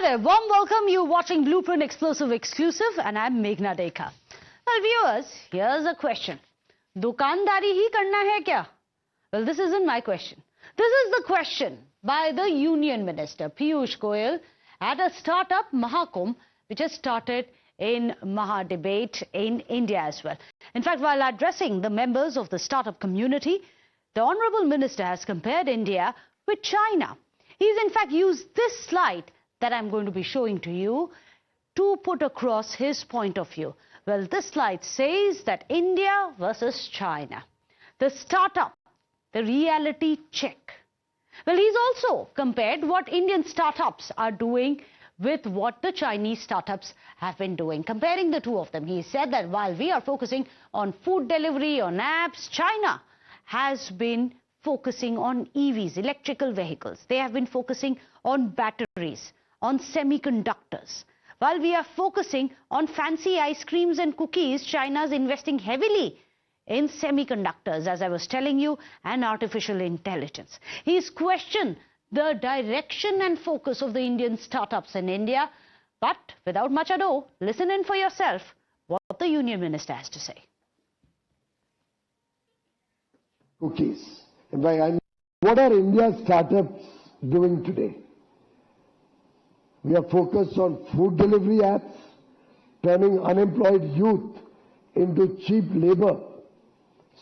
there, warm welcome. You watching Blueprint Explosive Exclusive and I'm Meghna Deka. Well viewers, here's a question. Dukandari hi karna hai kya? Well, this isn't my question. This is the question by the Union Minister Piyush Goyal at a startup mahakumbh which has started in Maha debate in India as well. In fact, while addressing the members of the startup community, the Honourable Minister has compared India with China. He's in fact used this slide that I'm going to be showing to you to put across his point of view. Well, this slide says that India versus China, the startup, the reality check. Well, he's also compared what Indian startups are doing with what the Chinese startups have been doing. Comparing the two of them, he said that while we are focusing on food delivery, on apps, China has been focusing on EVs, electrical vehicles. They have been focusing on batteries, on semiconductors. While we are focusing on fancy ice creams and cookies, China is investing heavily in semiconductors, as I was telling you, and artificial intelligence. He's questioned the direction and focus of the Indian startups in India. But without much ado, listen in for yourself what the Union Minister has to say. Cookies. What are India's startups doing today? We are focused on food delivery apps, turning unemployed youth into cheap labor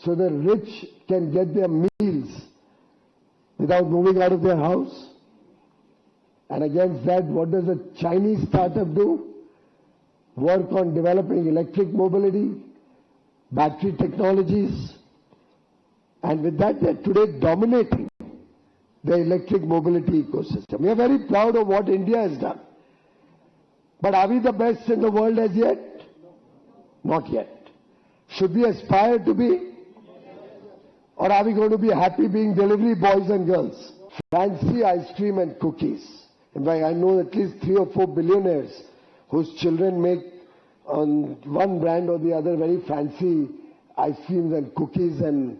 so the rich can get their meals without moving out of their house. And against that, what does a Chinese startup do? Work on developing electric mobility, battery technologies, and with that, they're today dominating the electric mobility ecosystem. We are very proud of what India has done. But are we the best in the world as yet? Not yet. Should we aspire to be? Or are we going to be happy being delivery boys and girls? Fancy ice cream and cookies. In fact, I know at least 3 or 4 billionaires whose children make on one brand or the other very fancy ice creams and cookies and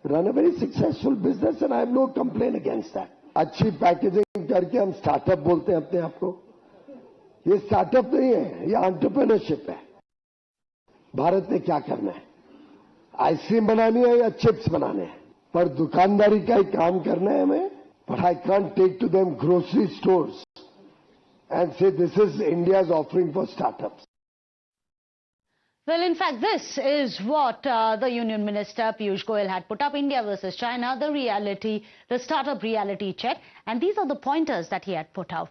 run a very successful business, and I have no complaint against that. अच्छी packaging करके हम startup बोलते हैं अपने आप को. ये startup नहीं है, ये एंटरप्रेन्योरशिप है. भारत ने क्या करना है? आइसक्रीम बनानी है या चिप्स बनाने हैं? पर दुकानदारी का ही काम करना है हमें. But I can't take to them grocery stores and say this is India's offering for startups. Well, in fact, this is what the Union Minister Piyush Goyal had put up, India versus China, the startup reality check. And these are the pointers that he had put out.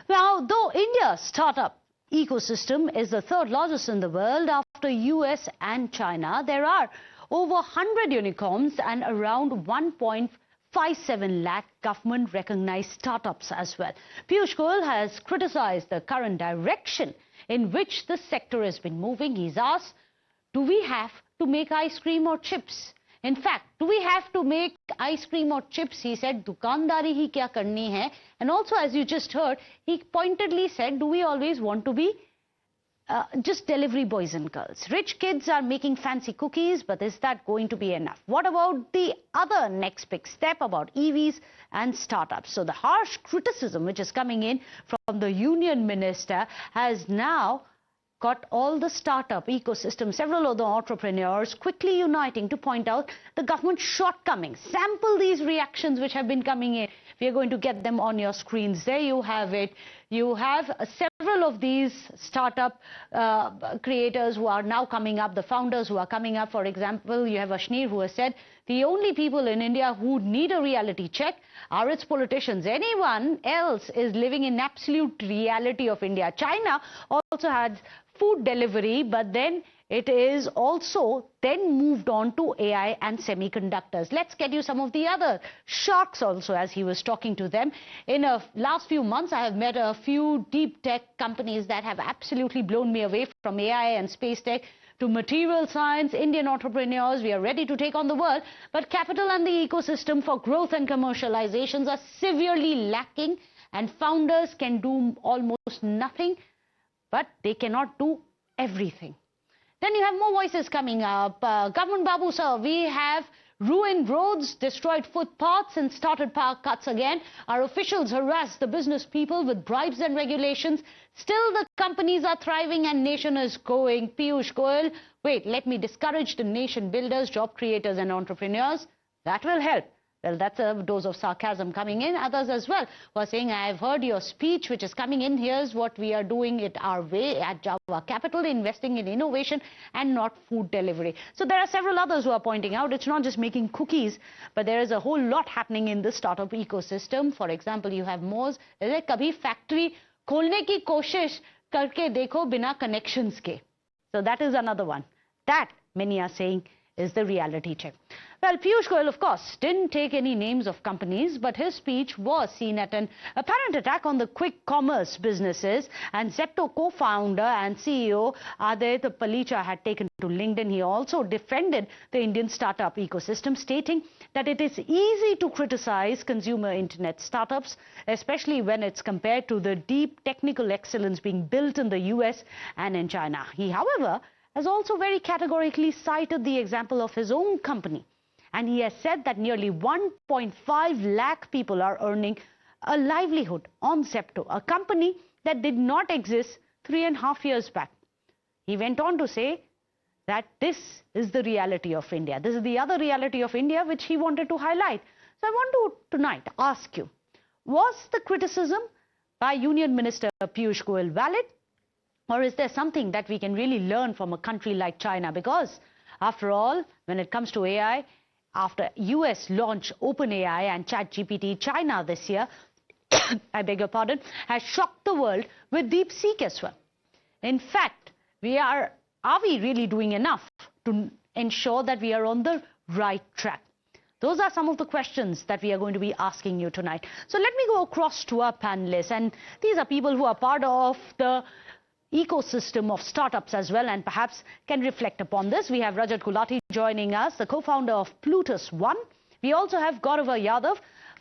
Now, though India's startup ecosystem is the third largest in the world after US and China, there are over 100 unicorns and around 1.57 lakh government-recognized startups as well. Piyush Goyal has criticized the current direction in which the sector has been moving. He's asked, do we have to make ice cream or chips? In fact, do we have to make ice cream or chips? He said, Dukandari hi kya karni hai? And also, as you just heard, he pointedly said, do we always want to be just delivery boys and girls? Rich kids are making fancy cookies, but is that going to be enough? What about the other next big step about EVs and startups? So the harsh criticism which is coming in from the Union Minister has now got all the startup ecosystem, several of the entrepreneurs quickly uniting to point out the government's shortcomings. Sample these reactions which have been coming in. We are going to get them on your screens. There you have it. You have several of these startup creators who are now coming up, the founders who are coming up. For example, you have Ashneer who has said the only people in India who need a reality check are its politicians. Anyone else is living in absolute reality of India. China also had food delivery, but then it is also then moved on to AI and semiconductors. Let's get you some of the other sharks also as he was talking to them. In the last few months, I have met a few deep tech companies that have absolutely blown me away, from AI and space tech to material science. Indian entrepreneurs, we are ready to take on the world, but capital and the ecosystem for growth and commercializations are severely lacking, and founders can do almost nothing, but they cannot do everything. Then you have more voices coming up. Government Babu sir, we have ruined roads, destroyed footpaths and started power cuts again. Our officials harass the business people with bribes and regulations. Still the companies are thriving and nation is going. Piyush Goyal, wait, let me discourage the nation builders, job creators and entrepreneurs. That will help. Well, that's a dose of sarcasm coming in. Others as well were saying, I have heard your speech, which is coming in. Here's what we are doing it our way at Java Capital, investing in innovation and not food delivery. So there are several others who are pointing out it's not just making cookies, but there is a whole lot happening in the startup ecosystem. For example, you have Moz, kabhi factory kholne ki koshish karke dekho bina connections ke. So that is another one. That, many are saying, is the reality check. Well, Piyush Goyal, of course, didn't take any names of companies, but his speech was seen at an apparent attack on the quick commerce businesses. And Zepto co-founder and CEO Aditya Palicha had taken to LinkedIn. He also defended the Indian startup ecosystem, stating that it is easy to criticize consumer internet startups, especially when it's compared to the deep technical excellence being built in the US and in China. He, however, has also very categorically cited the example of his own company. And he has said that nearly 1.5 lakh people are earning a livelihood on Zepto, a company that did not exist 3.5 years back. He went on to say that this is the reality of India. This is the other reality of India which he wanted to highlight. So I want to tonight ask you, was the criticism by Union Minister Piyush Goyal valid? Or is there something that we can really learn from a country like China? Because after all, when it comes to AI, after US launched OpenAI and ChatGPT, China this year, I beg your pardon, has shocked the world with DeepSeek as well. In fact, are we really doing enough to ensure that we are on the right track? Those are some of the questions that we are going to be asking you tonight. So let me go across to our panelists, and these are people who are part of the ecosystem of startups as well and perhaps can reflect upon this. We have Rajat Gulati joining us, the co-founder of Plutus One. We also have Gaurav Yadav,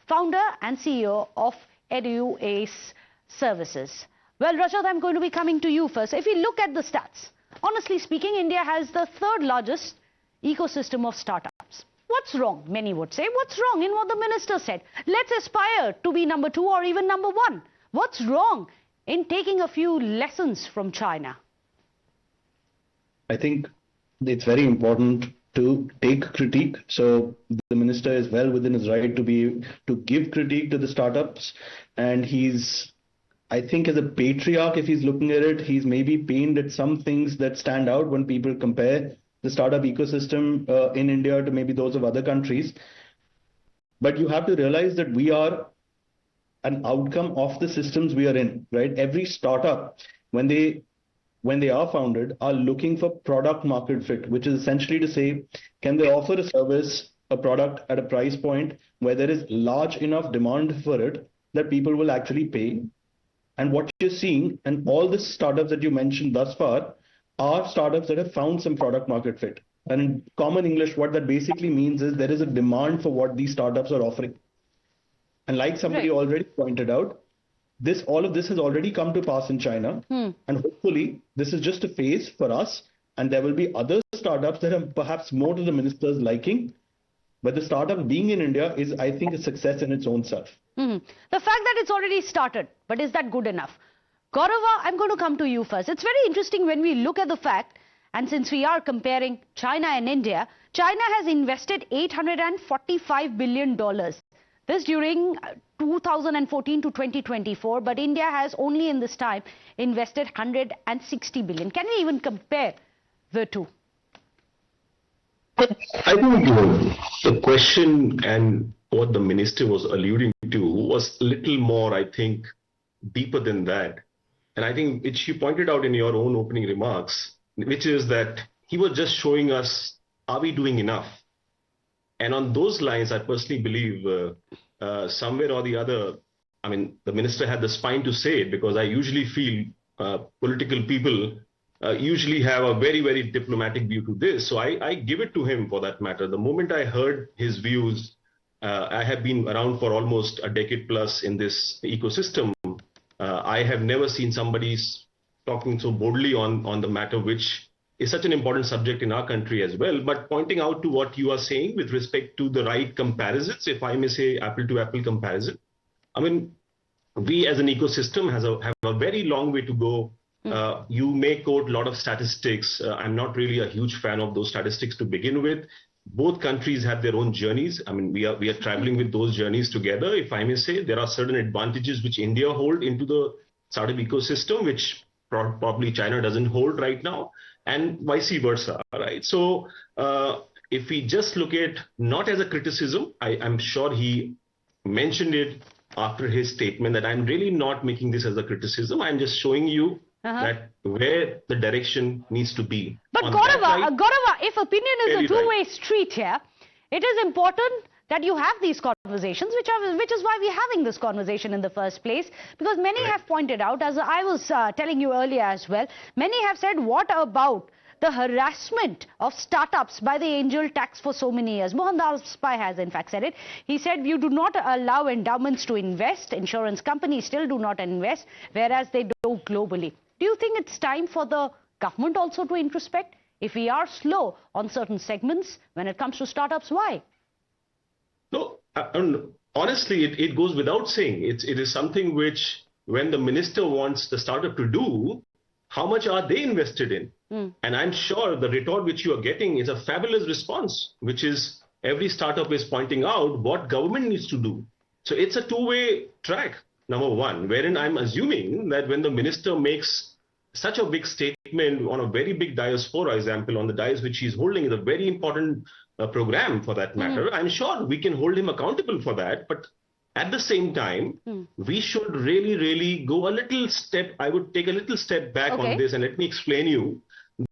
founder and CEO of EduAce Services. Well, Rajat, I'm going to be coming to you first. If we look at the stats, honestly speaking, India has the third largest ecosystem of startups. What's wrong? Many would say, what's wrong in what the minister said? Let's aspire to be number 2 or even number 1. What's wrong in taking a few lessons from China? I think it's very important to take critique. So the minister is well within his right to give critique to the startups. And he's, I think as a patriarch, if he's looking at it, he's maybe pained at some things that stand out when people compare the startup ecosystem in India to maybe those of other countries. But you have to realize that we are an outcome of the systems we are in, right? Every startup, when they are founded, are looking for product market fit, which is essentially to say, can they offer a service, a product at a price point where there is large enough demand for it that people will actually pay? And what you're seeing, and all the startups that you mentioned thus far, are startups that have found some product market fit. And in common English, what that basically means is there is a demand for what these startups are offering. And like somebody already pointed out, all of this has already come to pass in China. And hopefully, this is just a phase for us. And there will be other startups that are perhaps more to the minister's liking. But the startup being in India is, I think, a success in its own self. The fact that it's already started, but is that good enough? Gaurava, I'm going to come to you first. It's very interesting when we look at the fact, and since we are comparing China and India, China has invested $845 billion. This during 2014 to 2024, but India has only in this time invested 160 billion. Can we even compare the two? I think the question and what the minister was alluding to was a little more, I think, deeper than that. And I think which you pointed out in your own opening remarks, which is that he was just showing us, are we doing enough? And on those lines, I personally believe somewhere or the other, I mean, the minister had the spine to say it, because I usually feel political people usually have a very, very diplomatic view to this. So I give it to him for that matter. The moment I heard his views, I have been around for almost a decade plus in this ecosystem. I have never seen somebody talking so boldly on the matter which is such an important subject in our country as well. But pointing out to what you are saying with respect to the right comparisons, if I may say apple to apple comparison, I mean, we as an ecosystem have a very long way to go. You may quote a lot of statistics. I'm not really a huge fan of those statistics to begin with. Both countries have their own journeys. I mean, we are traveling with those journeys together. If I may say, there are certain advantages which India hold into the startup ecosystem, which probably China doesn't hold right now, and vice versa, right? So if we just look at not as a criticism, I'm sure he mentioned it after his statement that I'm really not making this as a criticism. I'm just showing you that where the direction needs to be. But Gaurava, if opinion is a two-way street here, it is important that you have these conversations, which is why we're having this conversation in the first place, because many have pointed out, as I was telling you earlier as well, many have said, what about the harassment of startups by the angel tax for so many years? Mohan Daspai has in fact said it. He said, you do not allow endowments to invest. Insurance companies still do not invest, whereas they do globally. Do you think it's time for the government also to introspect? If we are slow on certain segments when it comes to startups, why? No, honestly, it goes without saying. It is something which, when the minister wants the startup to do, how much are they invested in? And I'm sure the retort which you are getting is a fabulous response, which is every startup is pointing out what government needs to do. So it's a two-way track, number one, wherein I'm assuming that when the minister makes such a big statement on a very big dais, for example, on the dais which he's holding is a very important program for that matter, I'm sure we can hold him accountable for that. But at the same time, we should really go a little step. I would take a little step back on this, and let me explain you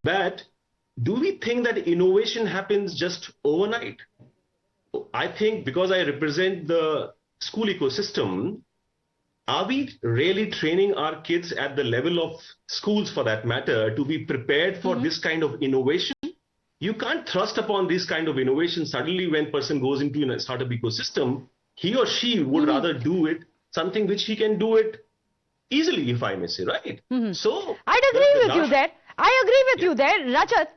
that do we think that innovation happens just overnight? I think because I represent the school ecosystem, are we really training our kids at the level of schools for that matter to be prepared for this kind of innovation? You can't thrust upon this kind of innovation suddenly when a person goes into a startup ecosystem. He or she would rather do it, something which he can do it easily, if I may say, right? So I'd agree with you there. I agree with you there, Rajat.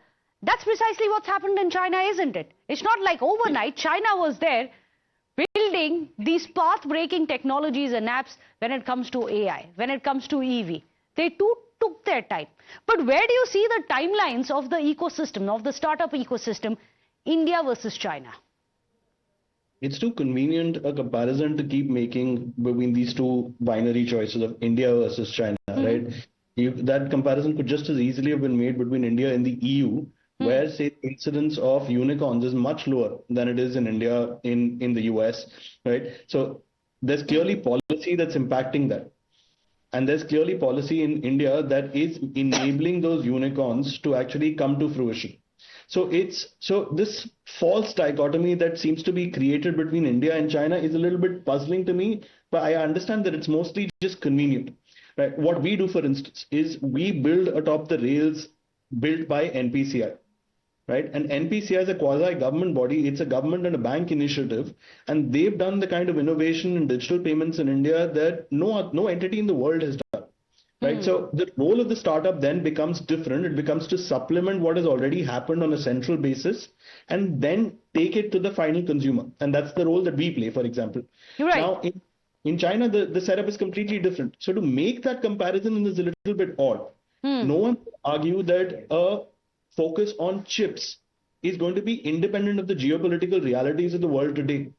That's precisely what's happened in China, isn't it? It's not like overnight. China was there building these path-breaking technologies and apps when it comes to AI, when it comes to EV. They too took their time. But where do you see the timelines of the ecosystem, of the startup ecosystem, India versus China? It's too convenient a comparison to keep making between these two binary choices of India versus China, right? That comparison could just as easily have been made between India and the EU, where, say, the incidence of unicorns is much lower than it is in India, in the US, right? So there's clearly policy that's impacting that. And there's clearly policy in India that is enabling those unicorns to actually come to fruition. So this false dichotomy that seems to be created between India and China is a little bit puzzling to me, but I understand that it's mostly just convenient. Right? What we do, for instance, is we build atop the rails built by NPCI. Right? And NPCI is a quasi-government body. It's a government and a bank initiative. And they've done the kind of innovation in digital payments in India that no entity in the world has done. Right. So the role of the startup then becomes different. It becomes to supplement what has already happened on a central basis and then take it to the final consumer. And that's the role that we play, for example. You're right. Now, in China, the setup is completely different. So to make that comparison is a little bit odd. No one would argue that a focus on chips is going to be independent of the geopolitical realities of the world today.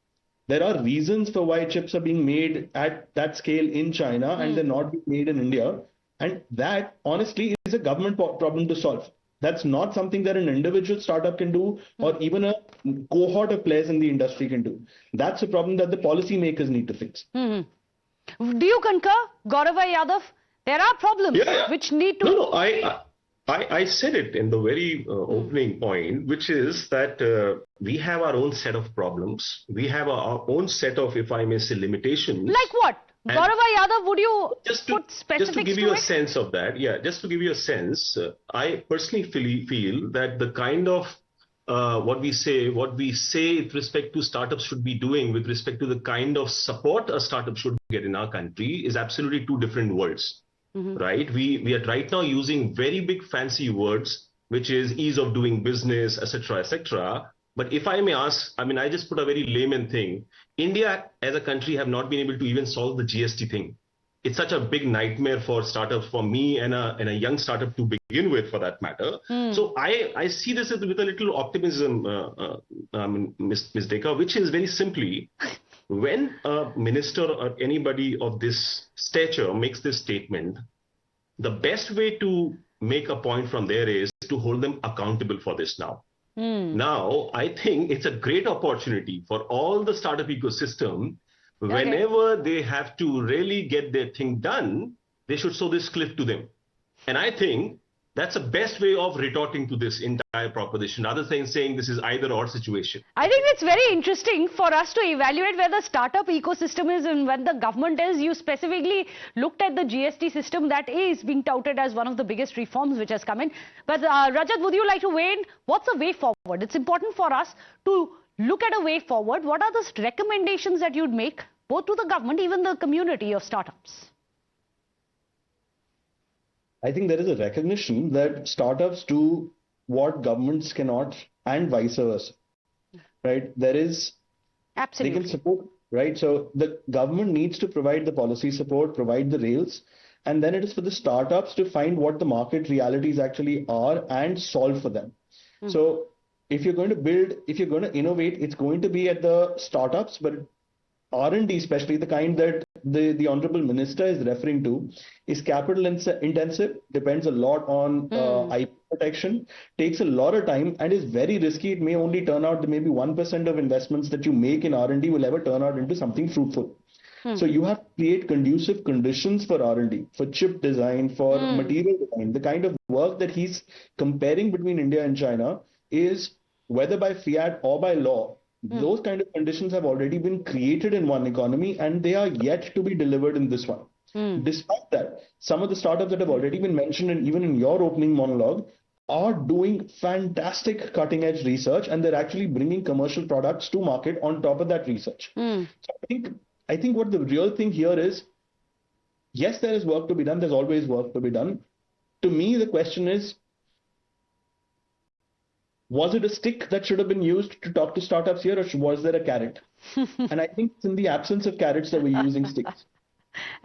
There are reasons for why chips are being made at that scale in China and they're not being made in India. And that, honestly, is a government problem to solve. That's not something that an individual startup can do or even a cohort of players in the industry can do. That's a problem that the policymakers need to fix. Do you concur, Gaurava Yadav? There are problems which need to... No, I said it in the very opening point, which is that we have our own set of problems. We have our own set of, if I may say, limitations. Like what? Gaurava Yadav, would you put specifics just to give you a sense of that, just to give you a sense, I personally feel that the kind of what we say with respect to startups should be doing with respect to the kind of support a startup should get in our country is absolutely two different worlds, right? We are right now using very big fancy words which is ease of doing business, etc., etc. But if I may ask, I mean, I just put a very layman thing. India as a country have not been able to even solve the GST thing. It's such a big nightmare for startups, for me and a young startup to begin with, for that matter. So I see this with a little optimism, Ms. Deka, which is very simply, when a minister or anybody of this stature makes this statement, the best way to make a point from there is to hold them accountable for this now. Now, I think it's a great opportunity for all the startup ecosystem. Whenever they have to really get their thing done, they should show this cliff to them. And I think that's the best way of retorting to this entire proposition, rather than saying this is either or situation. I think it's very interesting for us to evaluate where the startup ecosystem is and when the government is. You specifically looked at the GST system that is being touted as one of the biggest reforms which has come in. But Rajat, would you like to weigh in? What's the way forward? It's important for us to look at a way forward. What are the recommendations that you'd make, both to the government, even the community of startups? I think there is a recognition that startups do what governments cannot, and vice versa, right? There is, Absolutely. they can support, right? So the government needs to provide the policy support, provide the rails, and then it is for the startups to find what the market realities actually are and solve for them. So if you're going to build, if you're going to innovate, it's going to be at the startups, but R&D, especially the kind that the Honorable Minister is referring to, is capital intensive, depends a lot on IP protection, takes a lot of time, and is very risky. It may only turn out that maybe 1% of investments that you make in R&D will ever turn out into something fruitful. So you have to create conducive conditions for R&D, for chip design, for material design. The kind of work that he's comparing between India and China is, whether by fiat or by law, those kind of conditions have already been created in one economy and they are yet to be delivered in this one. Despite that, some of the startups that have already been mentioned, and even in your opening monologue, are doing fantastic cutting edge research, and they're actually bringing commercial products to market on top of that research. So I think what the real thing here is, yes, there is work to be done. There's always work to be done. To me, the question is, was it a stick that should have been used to talk to startups here, or was there a carrot? And I think it's in the absence of carrots that we're using sticks.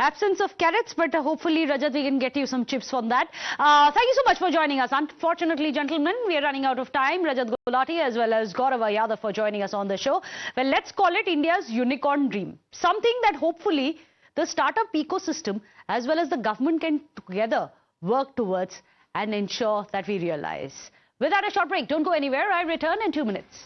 Absence of carrots, but hopefully, Rajat, we can get you some chips on that. Thank you so much for joining us. Unfortunately, gentlemen, we are running out of time. Rajat Gulati as well as Gaurav Yadav for joining us on the show. Well, let's call it India's unicorn dream. Something that hopefully the startup ecosystem as well as the government can together work towards and ensure that we realize. Without a short break, don't go anywhere. I return in 2 minutes.